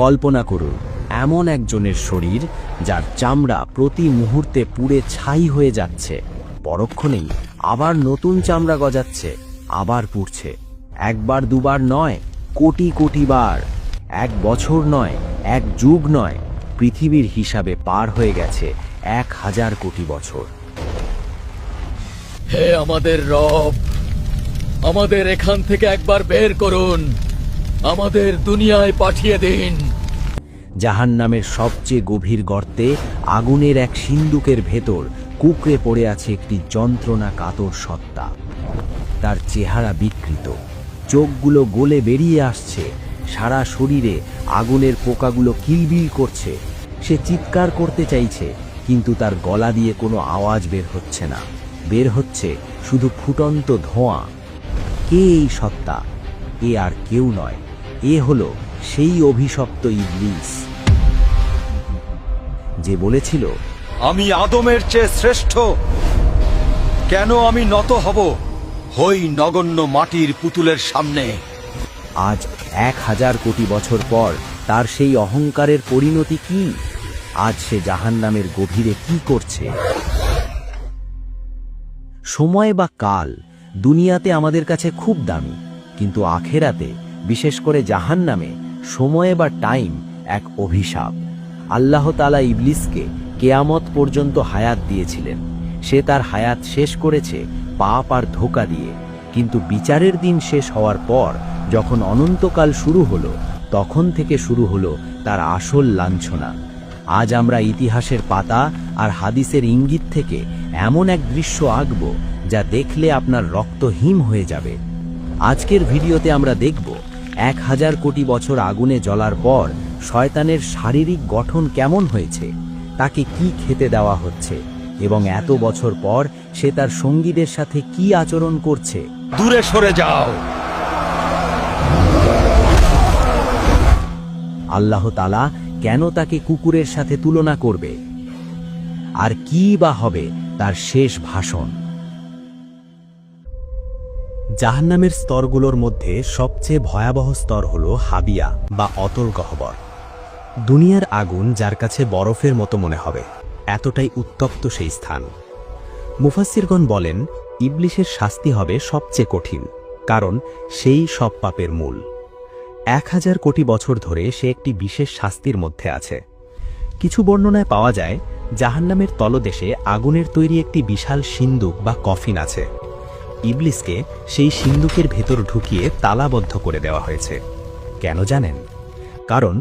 কল্পনা করুন এমন একজনের শরীর যার চামড়া প্রতি মুহূর্তে পুড়ে ছাই হয়ে যাচ্ছে, পরক্ষণেই আবার নতুন চামড়া গজাচ্ছে, আবার পুড়ছে। একবার দুবার নয়, কোটি কোটি বার। 1 বছর নয়, 1 যুগ নয়, পৃথিবীর হিসাবে পার হয়ে গেছে 1000 কোটি বছর। হে আমাদের রব, আমাদের এখান থেকে একবার বের করুন, আমাদের দুনিয়ায় পাঠিয়ে দিন। জাহান্নামের সবচেয়ে গভীর গর্তে আগুনের এক সিন্দুকের ভেতর কুঁকড়ে পড়ে আছে একটি যন্ত্রণা কাতর সত্তা। তার চেহারা বিকৃত, চোখগুলো গলে বেরিয়ে আসছে, সারা শরীরে আগুনের পোকাগুলো কিলবিল করছে। সে চিৎকার করতে চাইছে, কিন্তু তার গলা দিয়ে কোনো আওয়াজ বের হচ্ছে না, বের হচ্ছে শুধু ফুটন্ত ধোঁয়া। কে এই সত্তা? এ আর কেউ নয়, এ হলো সেই অভিশপ্ত ইবলিস যে বলেছিল, আমি আদমের চেয়ে শ্রেষ্ঠ। কেন আমি নত হব হই নগণ্য মাটির পুতুলের সামনে? আজ 1000 কোটি বছর পর তার সেই অহংকারের পরিণতি কি? আজ সে জাহান্নামের গভীরে কি করছে? সময় বা কাল দুনিয়াতে আমাদের কাছে খুব দামি, কিন্তু আখেরাতে, বিশেষ করে জাহান্নামে, সময় বা টাইম এক অভিশাপ। আল্লাহ তাআলা ইবলিসকে কেয়ামত পর্যন্ত হায়াত দিয়েছিলেন। সে তার হায়াত শেষ করেছে পাপ আর ধোঁকা দিয়ে, কিন্তু বিচারের দিন শেষ হওয়ার পর যখন অনন্তকাল শুরু হলো, তখন থেকে শুরু হলো তার আসল লাঞ্ছনা। আজ আমরা ইতিহাসের পাতা আর হাদিসের ইঙ্গিত থেকে এমন এক দৃশ্য আঁকব যা দেখলে আপনার রক্ত হিম হয়ে যাবে। আজকের ভিডিওতে আমরা দেখব 1000 কোটি বছর আগুনে জ্বলার পর শয়তানের শারীরিক গঠন কেমন হয়েছে, তাকে কি খেতে দেওয়া হচ্ছে, এবং এত বছর পর সে তার সঙ্গীদের সাথে কি আচরণ করছে। দূরে সরে যাও। আল্লাহ তাআলা কেন তাকে কুকুরের সাথে তুলনা করবে, আর কি বা হবে তার শেষ ভাষণ? জাহান্নামের স্তরগুলোর মধ্যে সবচেয়ে ভয়াবহ স্তর হল হাবিয়া বা অতল গহ্বর। দুনিয়ার আগুন যার কাছে বরফের মতো মনে হবে, এতটাই উত্তপ্ত সেই স্থান। মুফাসসিরগণ বলেন, ইবলিসের শাস্তি হবে সবচেয়ে কঠিন, কারণ সেই সব পাপের মূল। 1000 কোটি বছর ধরে সে একটি বিশেষ শাস্তির মধ্যে আছে। কিছু বর্ণনায় পাওয়া যায় জাহান্নামের তলদেশে আগুনের তৈরি একটি বিশাল সিন্দুক বা কফিন আছে। ইবলিসকে সেই সিন্দুকের ভেতর ঢুকিয়ে তালাবদ্ধ করে দেওয়া হয়েছে। কেন জানেন? কারণ